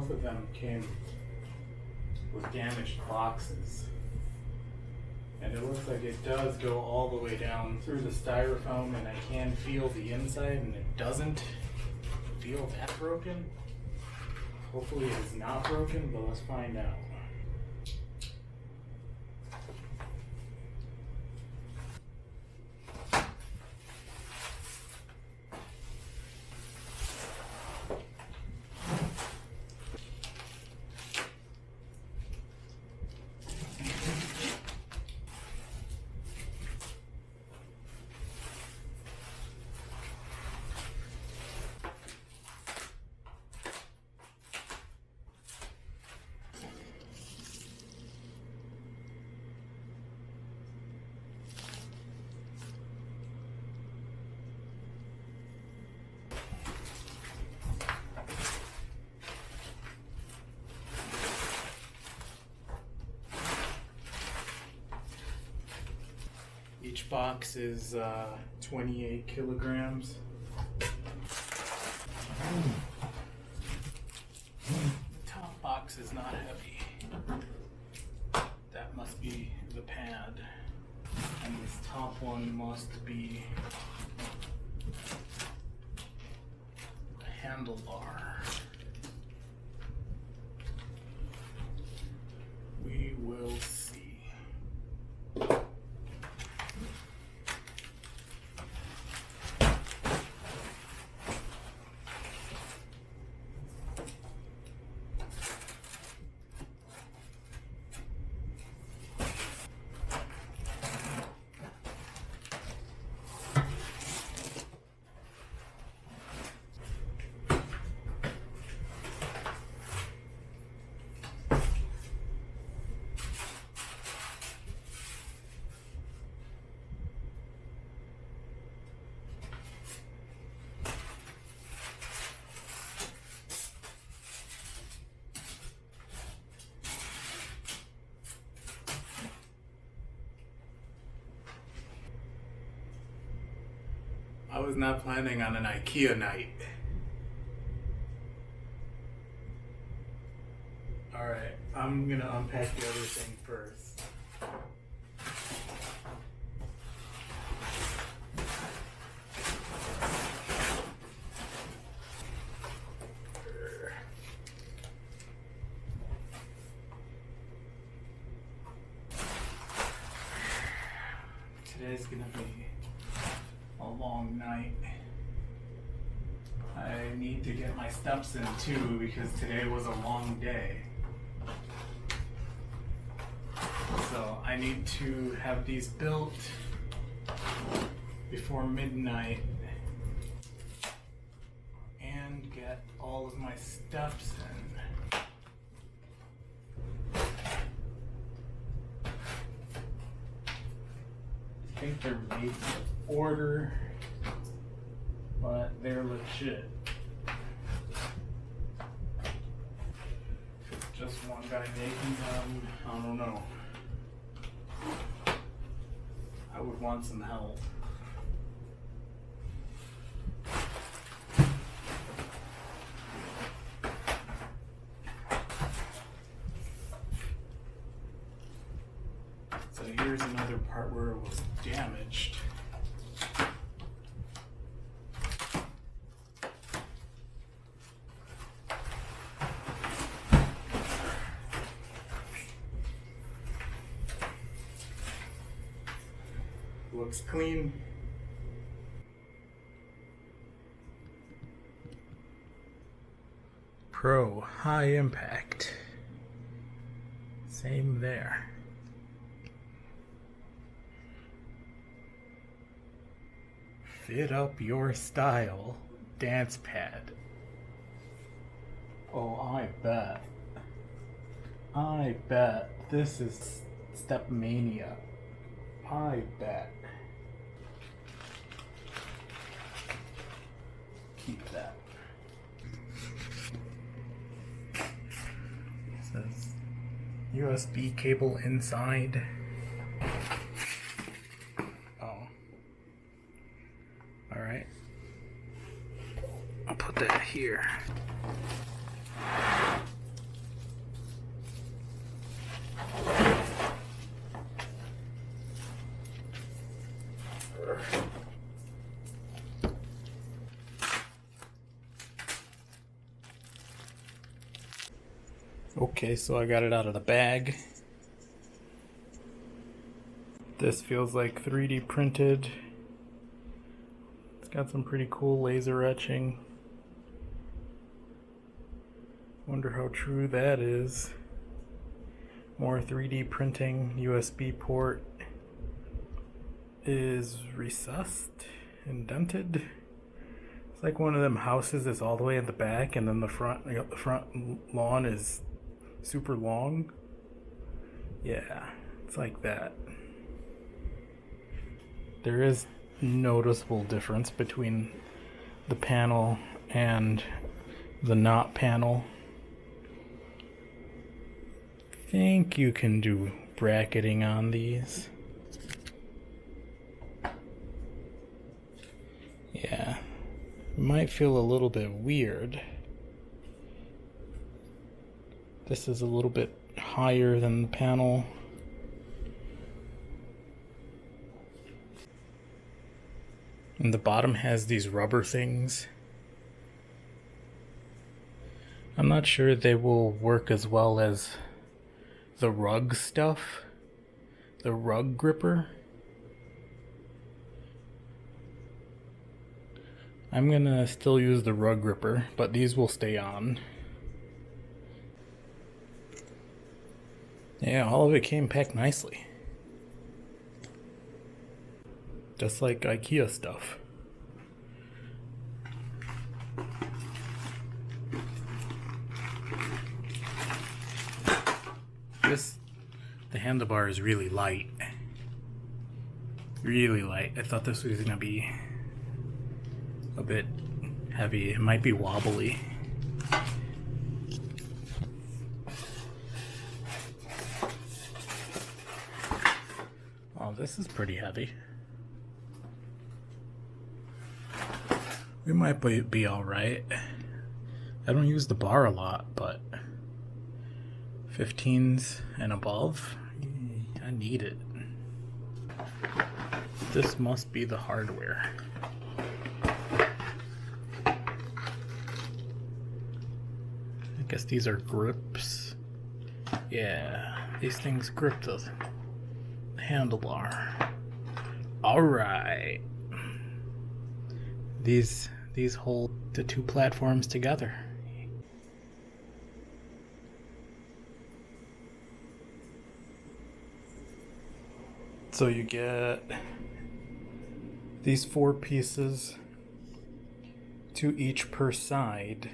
both of them came with damaged boxes. And it looks like it does go all the way down through the styrofoam, and I can feel the inside, and it doesn't feel that broken. Hopefully it is not broken, but let's find out. Each box is 28 kilograms. The top box is not heavy. That must be the pad. And this top one must be the handlebar. We will see. I was not planning on an IKEA night. Alright, I'm gonna unpack the other thing first. Today's gonna be a long night. I need to get my steps in too because today was a long day. So I need to have these built before midnight and get all of my steps in. I think they're made to order, but they're legit. If it's just one guy making them, I don't know. I would want some help. So here's another part where it was damaged. Looks clean. Pro high impact. Same there. Fit up your style dance pad. Oh, I bet. I bet this is Step Mania. I bet. Keep that. It says USB cable inside. Oh. Alright. I'll put that here. Okay, so I got it out of the bag. This feels like 3D printed. It's got some pretty cool laser etching. Wonder how true that is. More 3D printing. USB port is recessed, indented. It's like one of them houses that's all the way at the back, and then the front lawn is super long. Yeah, it's like that. There is noticeable difference between the panel and the not panel. I think you can do bracketing on these. Yeah, it might feel a little bit weird. This is a little bit higher than the panel. And the bottom has these rubber things. I'm not sure they will work as well as the rug stuff, the rug gripper. I'm gonna still use the rug gripper, but these will stay on. Yeah, all of it came packed nicely. Just like IKEA stuff. The handlebar is really light. Really light. I thought this was gonna be a bit heavy. It might be wobbly. Oh, this is pretty heavy. We might be alright. I don't use the bar a lot, but 15s and above, I need it. This must be the hardware. I guess these are grips. Yeah, these things grip the handlebar. Alright. These hold the two platforms together. So you get these 4 pieces, 2 each per side,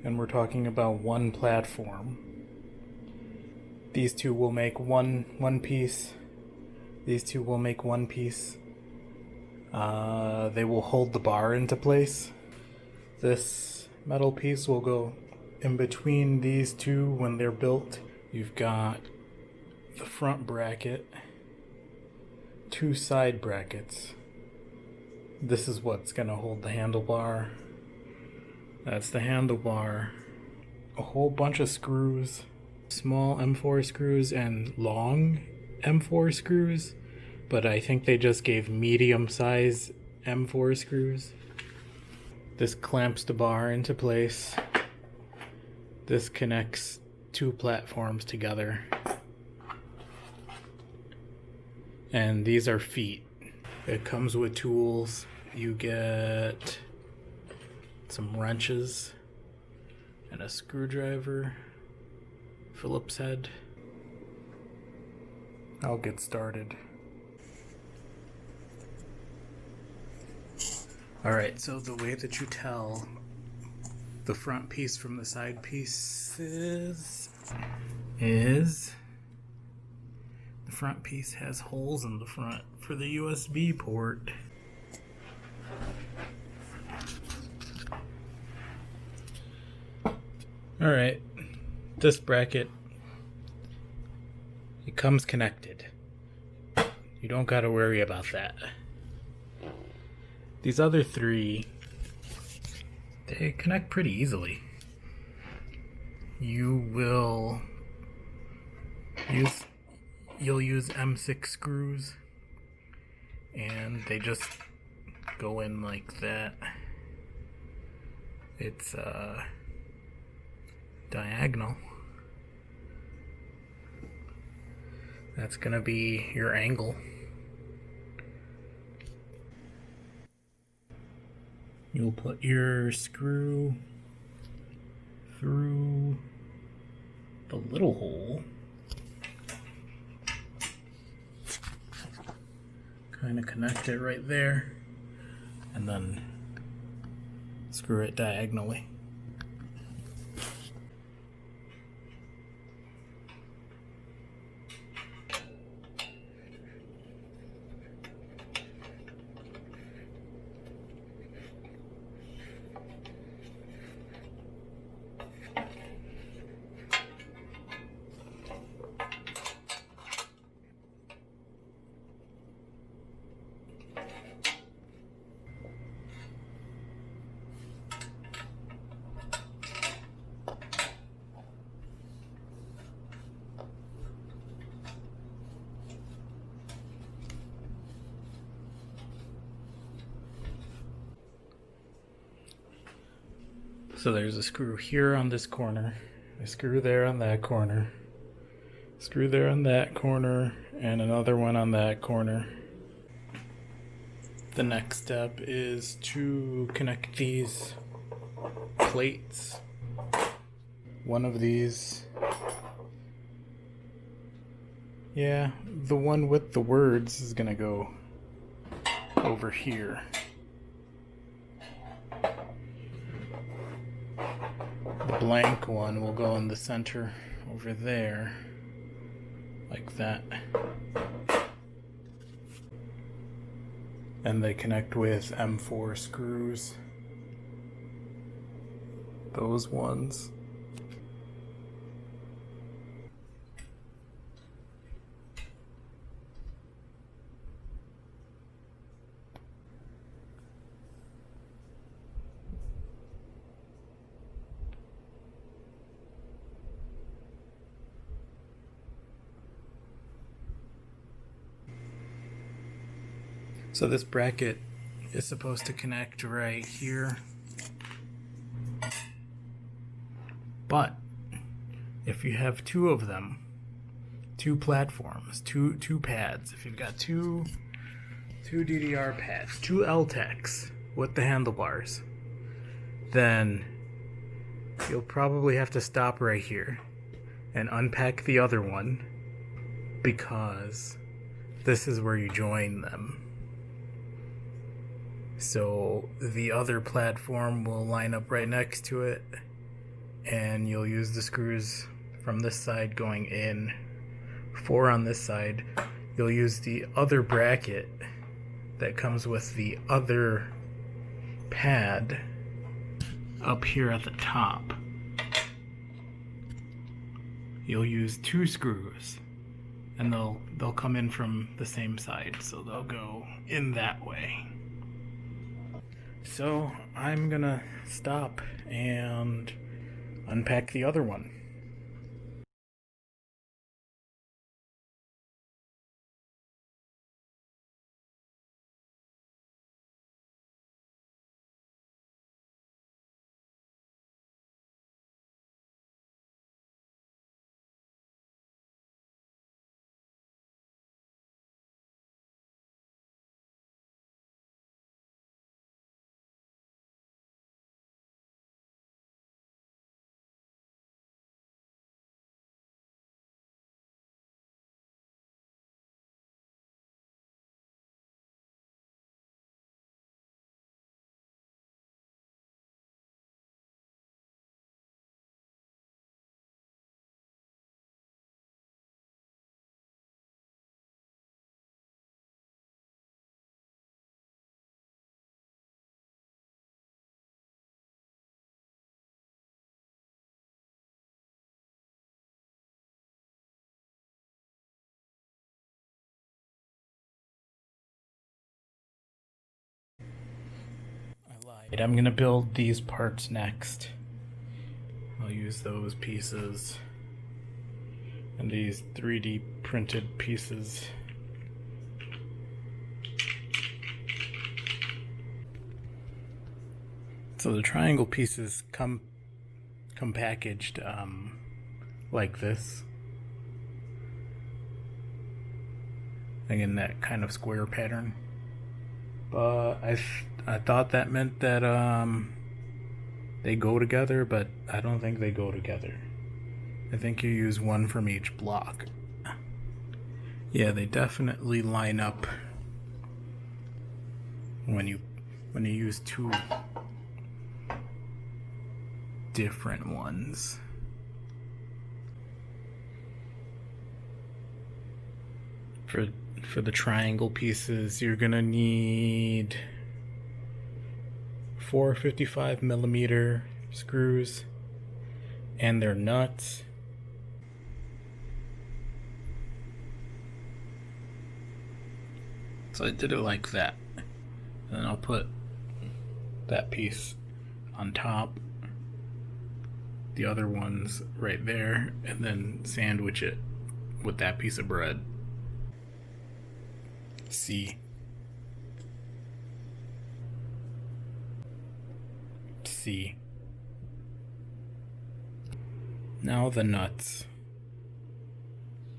and we're talking about 1 platform. These 2 will make one piece. These 2 will make 1 piece. They will hold the bar into place. This metal piece will go in between these 2 when they're built. You've got the front bracket, 2 side brackets. This is what's gonna hold the handlebar. That's the handlebar. A whole bunch of screws, small M4 screws and long M4 screws, but I think they just gave medium size M4 screws. This clamps the bar into place. This connects 2 platforms together. And these are feet. It comes with tools. You get some wrenches and a screwdriver, Phillips head. I'll get started. Alright, so the way that you tell the front piece from the side pieces is the front piece has holes in the front for the USB port. Alright, this bracket, it comes connected. You don't gotta worry about that. These other 3, they connect pretty easily. You'll use M6 screws, and they just go in like that. It's diagonal. That's gonna be your angle. You'll put your screw through the little hole. Kind of connect it right there, and then screw it diagonally. So there's a screw here on this corner, a screw there on that corner, screw there on that corner, and another one on that corner. The next step is to connect these plates. One of these, yeah, the one with the words is gonna go over here. The blank one will go in the center over there, like that. And they connect with M4 screws. Those ones. So this bracket is supposed to connect right here. But if you have two of them, two platforms, two pads, if you've got two DDR pads, two L-Teks with the handlebars, then you'll probably have to stop right here and unpack the other one, because this is where you join them. So the other platform will line up right next to it, and you'll use the screws from this side going in, 4 on this side. You'll use the other bracket that comes with the other pad up here at the top. You'll use 2 screws, and they'll come in from the same side, so they'll go in that way. So I'm gonna stop and unpack the other one. I'm gonna build these parts next. I'll use those pieces and these 3D printed pieces. So the triangle pieces come packaged like this. Again, that kind of square pattern. But I thought that meant that they go together, but I don't think they go together. I think you use one from each block. Yeah, they definitely line up when you use two different ones. For the triangle pieces, you're gonna need 4 55mm screws and their nuts. So I did it like that. And then I'll put that piece on top, the other ones right there, and then sandwich it with that piece of bread. C. Now the nuts.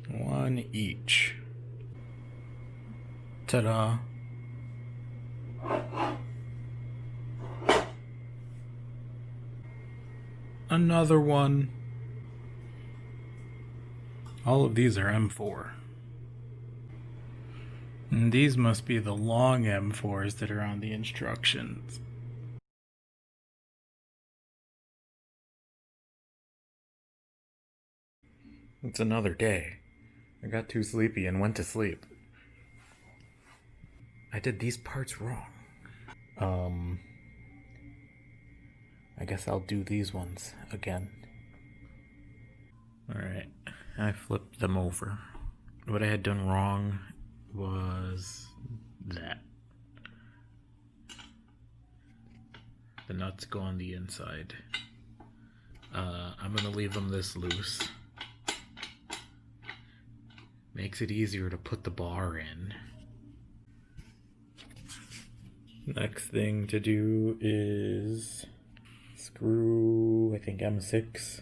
One each. Ta-da. Another one. All of these are M4. And these must be the long M4s that are on the instructions. It's another day. I got too sleepy and went to sleep. I did these parts wrong. I guess I'll do these ones again. Alright, I flipped them over. What I had done wrong was that. The nuts go on the inside. I'm gonna leave them this loose. Makes it easier to put the bar in. Next thing to do is screw, I think M6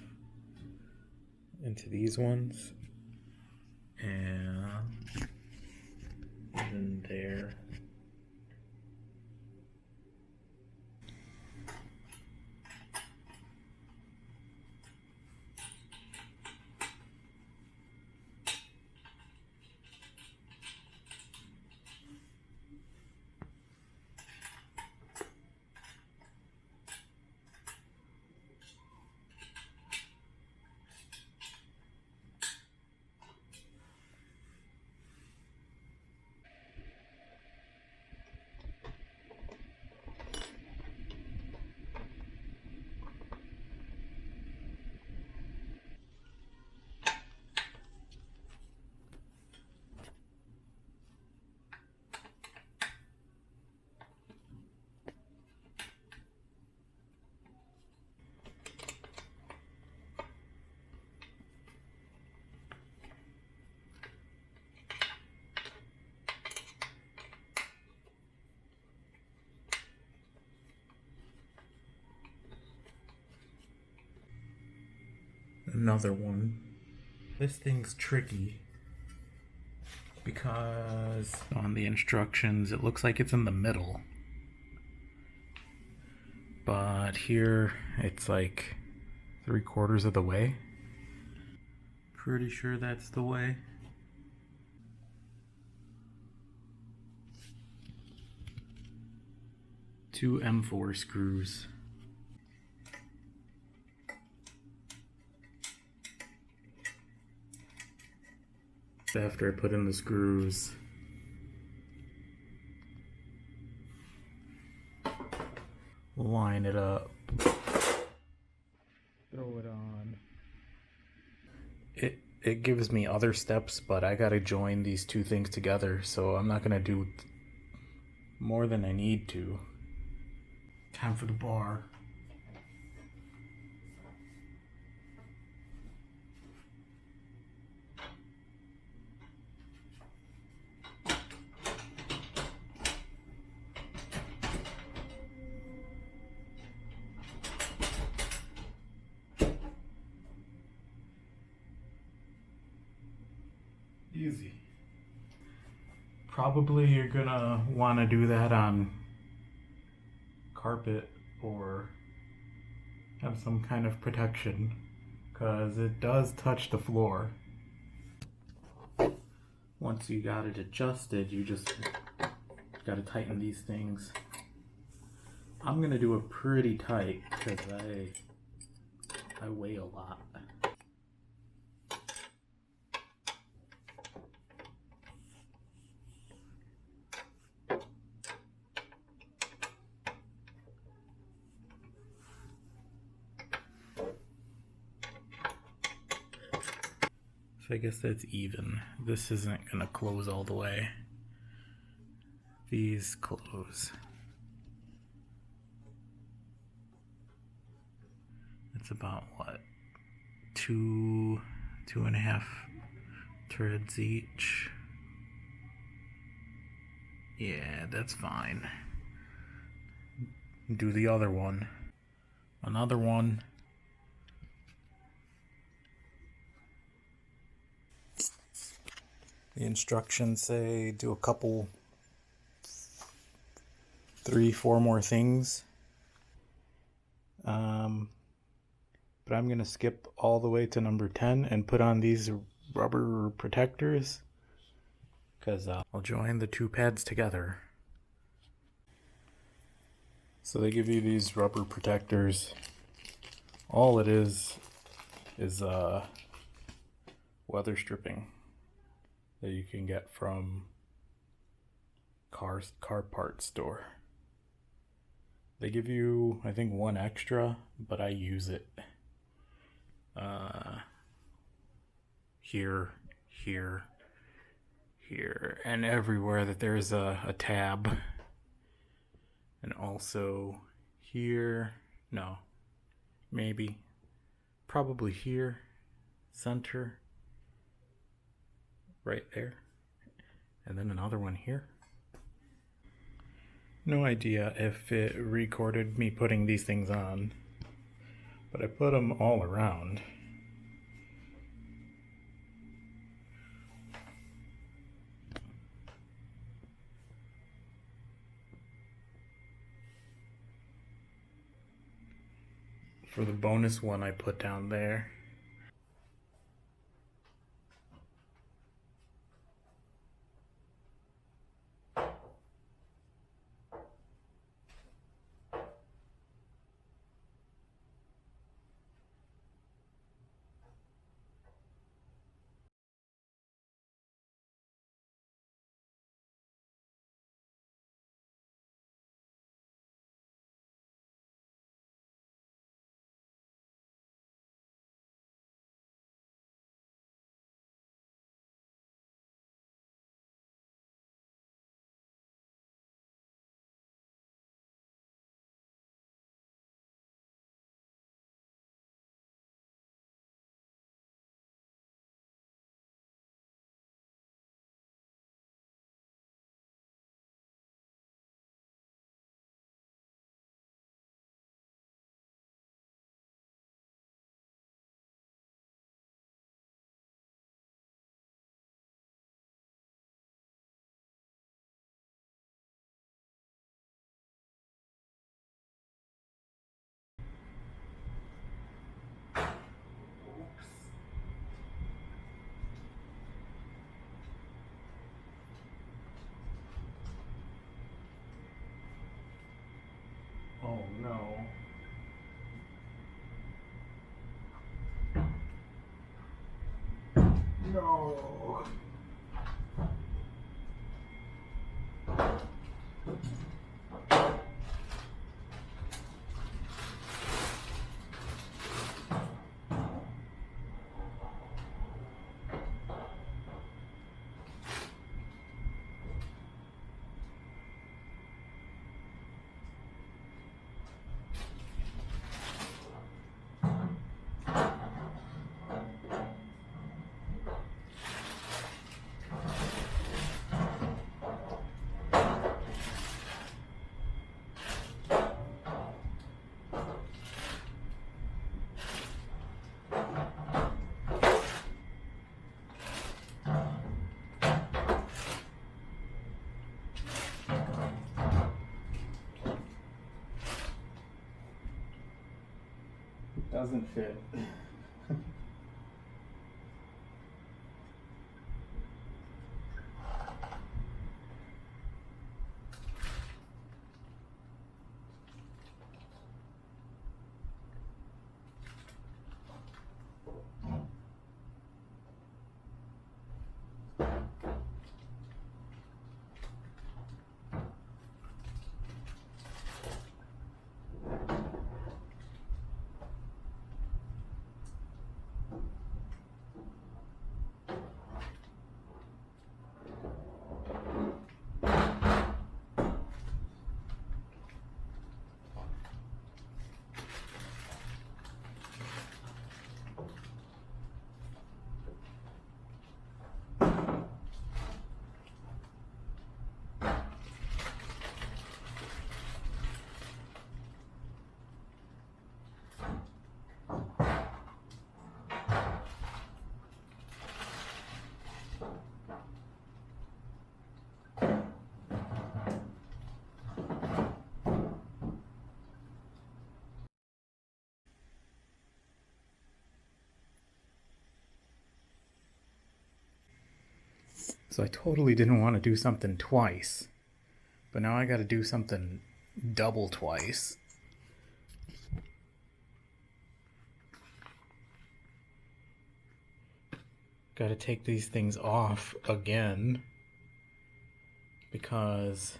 into these ones. And in there. Another one. This thing's tricky because on the instructions it looks like it's in the middle, but here it's like 3/4 of the way. Pretty sure that's the way. Two M4 screws. After I put in the screws, line it up, throw it on. It gives me other steps, but I gotta join these two things together, so I'm not gonna do more than I need to. Time for the bar. Easy. Probably you're gonna want to do that on carpet or have some kind of protection, because it does touch the floor. Once you got it adjusted, you just got to tighten these things. I'm gonna do it pretty tight because I weigh a lot. So I guess that's even. This isn't gonna close all the way. These close. It's about what? 2.5 threads each. Yeah, that's fine. Do the other one. Another one. The instructions say do a couple, 3-4 more things. But I'm gonna skip all the way to number 10 and put on these rubber protectors, because I'll join the two pads together. So they give you these rubber protectors. All it is weather stripping that you can get from car parts store. They give you, I think, one extra, but I use it here, and everywhere that there's a tab. And also here, no, maybe, probably here, center, right there, and then another one here. No idea if it recorded me putting these things on, but I put them all around. For the bonus one I put down there. Oh no. No. Doesn't fit. So I totally didn't want to do something twice, but now I got to do something double twice. Got to take these things off again because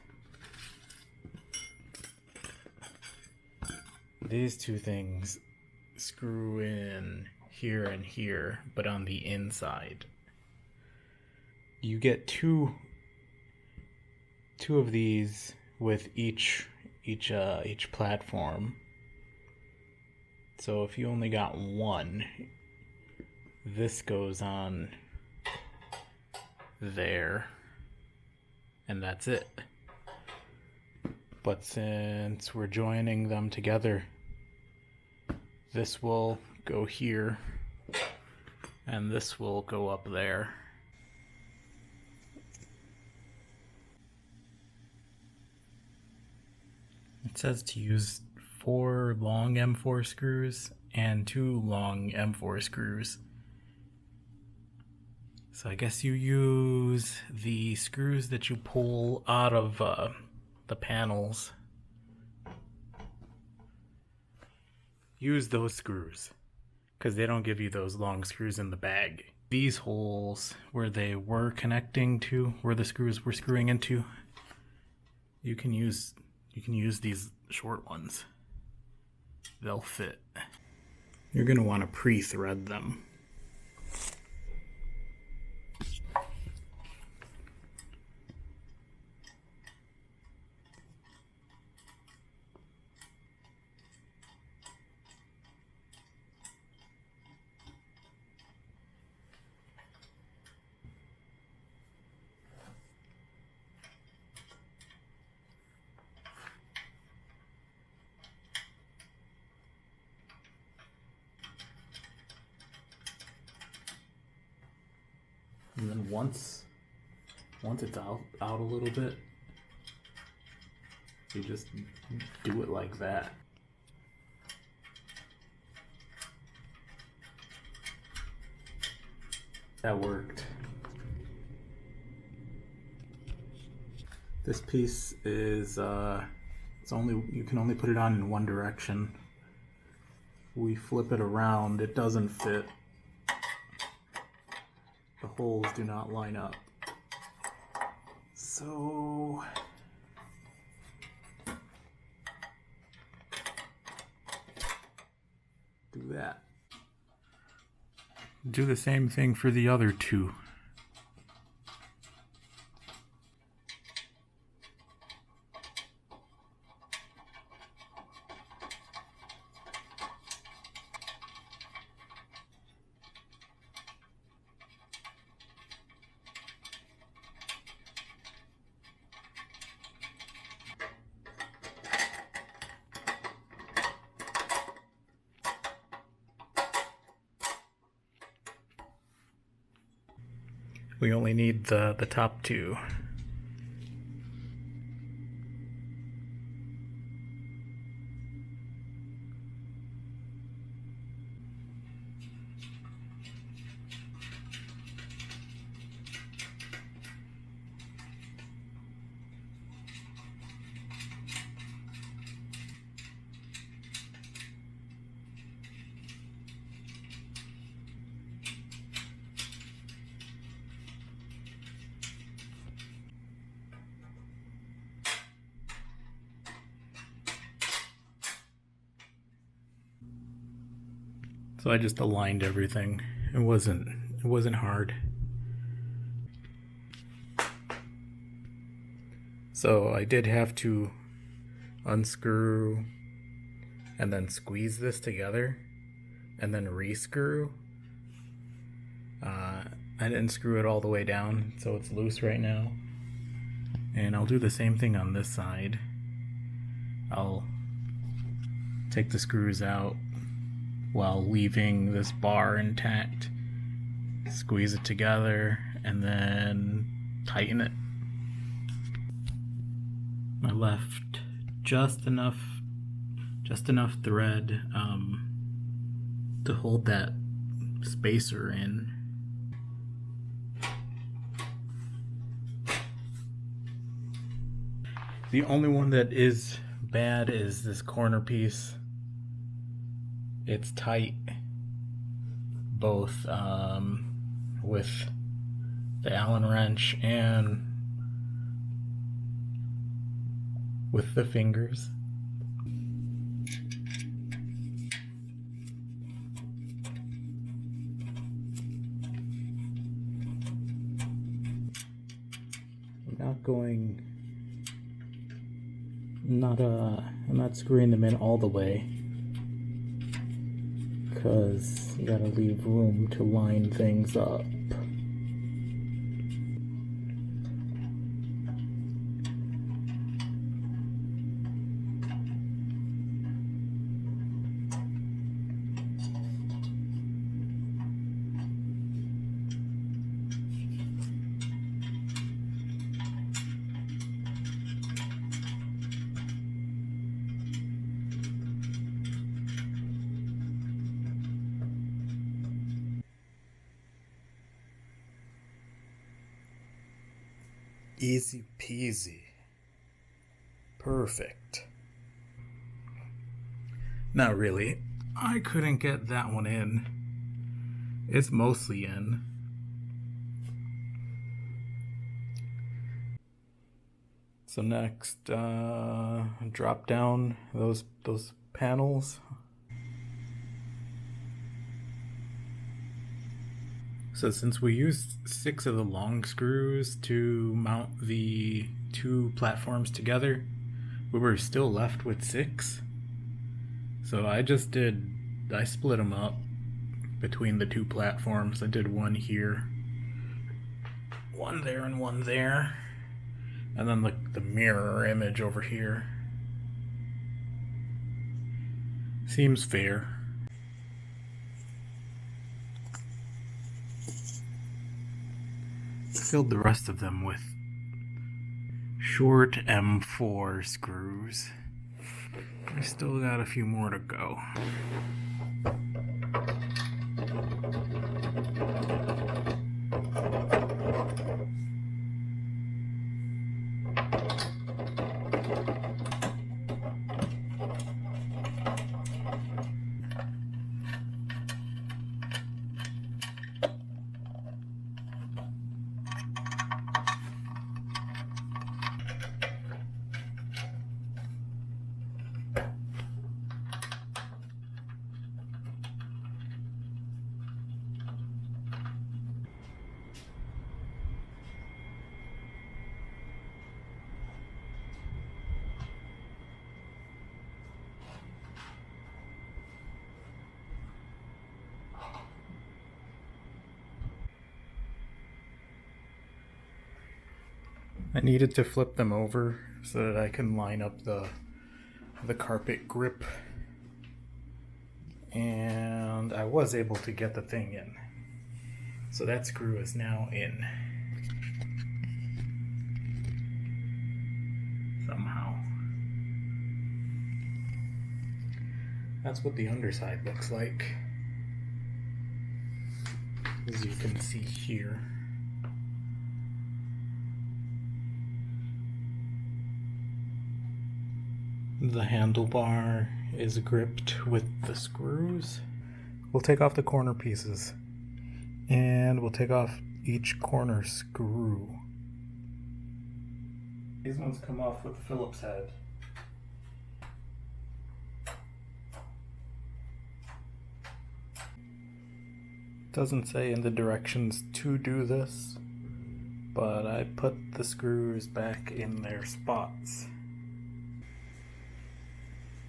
these two things screw in here and here, but on the inside. You get two of these with each platform. So if you only got one, this goes on there, and that's it. But since we're joining them together, this will go here, and this will go up there. It says to use 4 long M4 screws and 2 long M4 screws. So I guess you use the screws that you pull out of the panels. Use those screws, because they don't give you those long screws in the bag. These holes where they were connecting to, where the screws were screwing into, you can use these short ones. They'll fit. You're going to want to pre-thread them. And then once it's out a little bit, you just do it like that. That worked. This piece is you can only put it on in one direction. We flip it around, it doesn't fit. The holes do not line up. So do that. Do the same thing for the other two. We only need the top two. So I just aligned everything. It wasn't hard. So I did have to unscrew and then squeeze this together and then rescrew. I didn't screw it all the way down, so it's loose right now. And I'll do the same thing on this side. I'll take the screws out while leaving this bar intact, squeeze it together, and then tighten it. I left just enough thread to hold that spacer in. The only one that is bad is this corner piece. It's tight, both with the Allen wrench and with the fingers. I'm not screwing them in all the way, because you gotta leave room to line things up. Easy peasy. Perfect. Not really. I couldn't get that one in. It's mostly in. So next, drop down those panels. So since we used 6 of the long screws to mount the 2 platforms together, we were still left with 6. So I split them up between the 2 platforms. I did one here, one there, and one there. And then the mirror image over here. Seems fair. Filled the rest of them with short M4 screws. I still got a few more to go. I needed to flip them over so that I can line up the carpet grip, and I was able to get the thing in. So that screw is now in. Somehow. That's what the underside looks like, as you can see here. The handlebar is gripped with the screws. We'll take off the corner pieces, and we'll take off each corner screw. These ones come off with the Phillips head. Doesn't say in the directions to do this, but I put the screws back in their spots.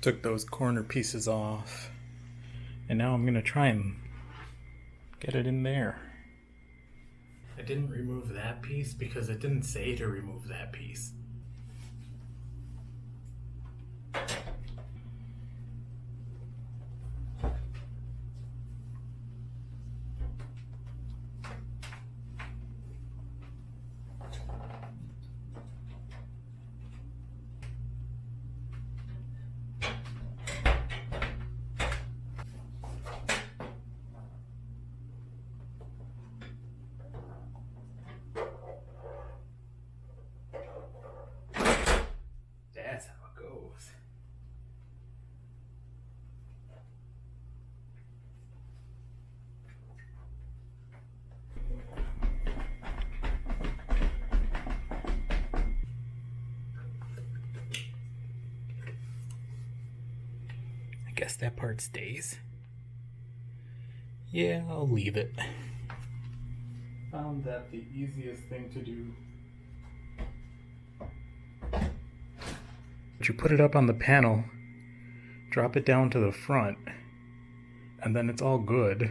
Took those corner pieces off, and now I'm gonna try and get it in there. I didn't remove that piece because it didn't say to remove that piece. That's how it goes. I guess that part stays. Yeah, I'll leave it. Found that the easiest thing to do. But you put it up on the panel, drop it down to the front, and then it's all good.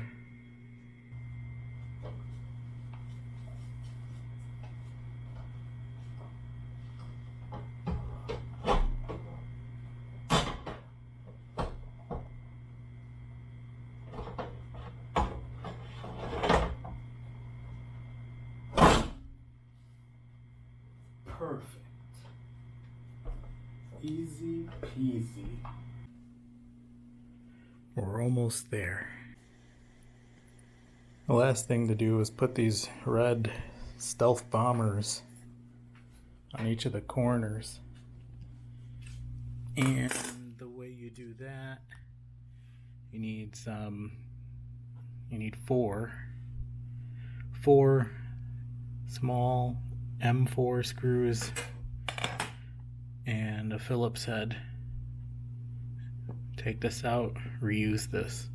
Perfect. Easy peasy. We're almost there. The last thing to do is put these red stealth bombers on each of the corners. And the way you do that, you need four small M4 screws and a Phillips head. Take this out, reuse this.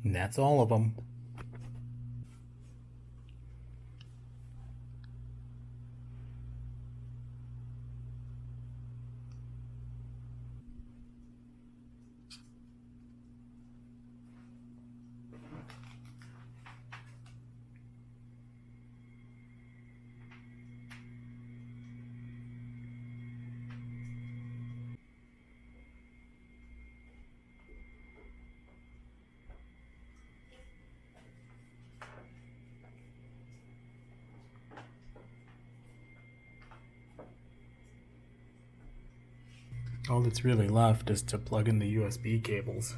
And that's all of them. All that's really left is to plug in the USB cables.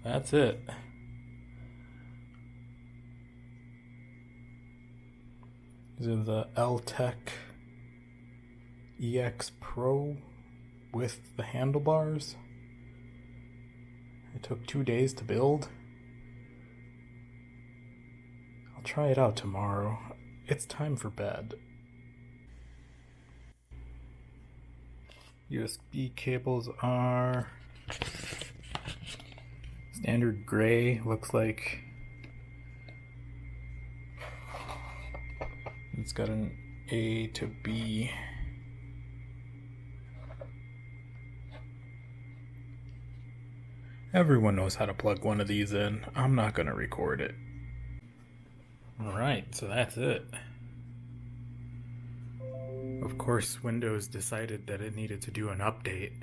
that's it. This is the L-Tek EX Pro with the handlebars. It took 2 days to build. I'll try it out tomorrow. It's time for bed. USB cables are standard gray, looks like. It's got an A to B. Everyone knows how to plug one of these in. I'm not gonna record it. Alright, so that's it. Of course, Windows decided that it needed to do an update,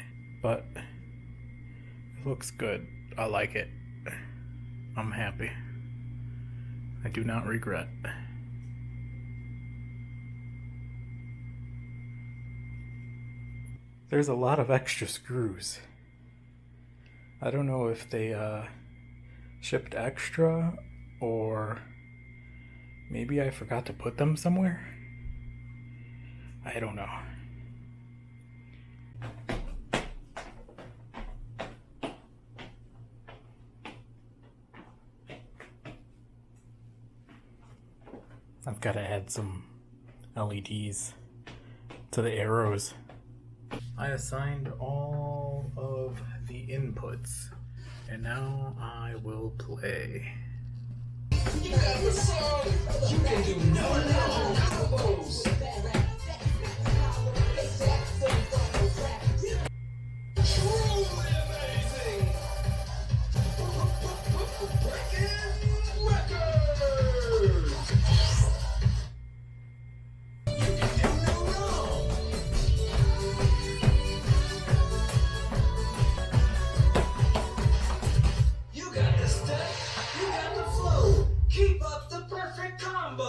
but it looks good. I like it. I'm happy. I do not regret. There's a lot of extra screws. I don't know if they shipped extra or maybe I forgot to put them somewhere. I don't know. I've got to add some LEDs to the arrows. I assigned all of the inputs, and now I will play. You got the song. You can do no combos. Truly amazing. Breaking records. You can do no wrong. You got the step. You got the flow. Keep up the perfect combo.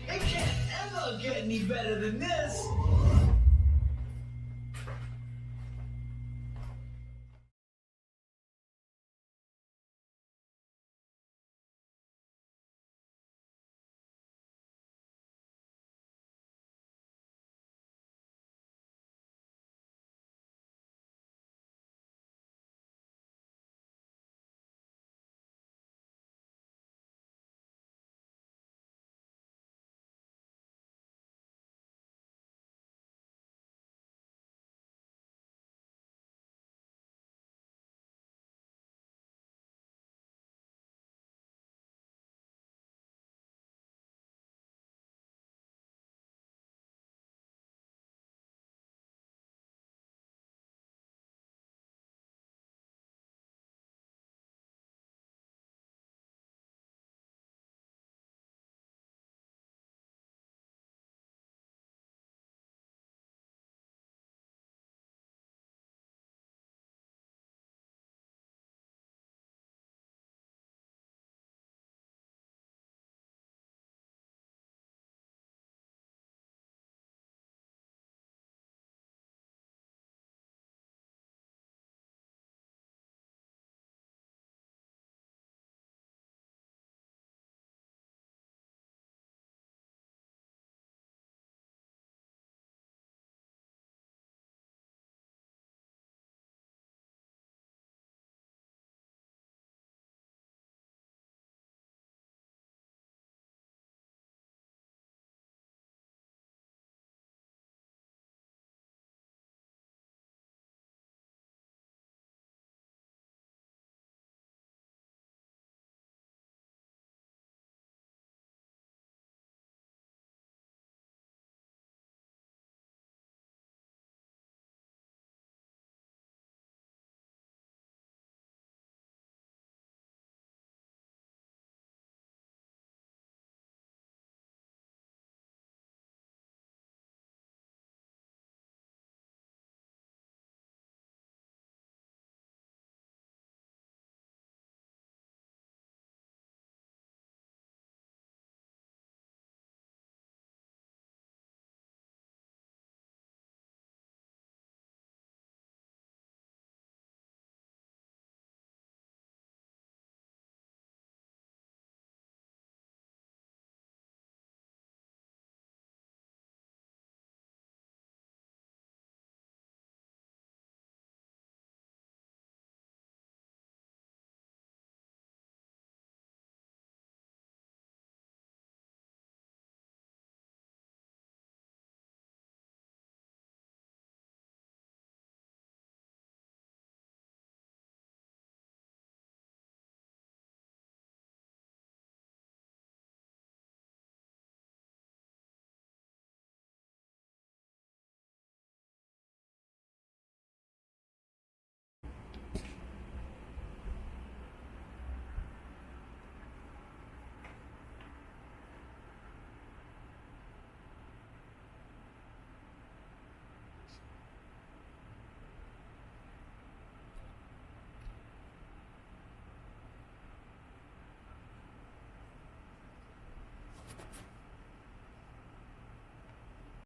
It can't ever get any better than this.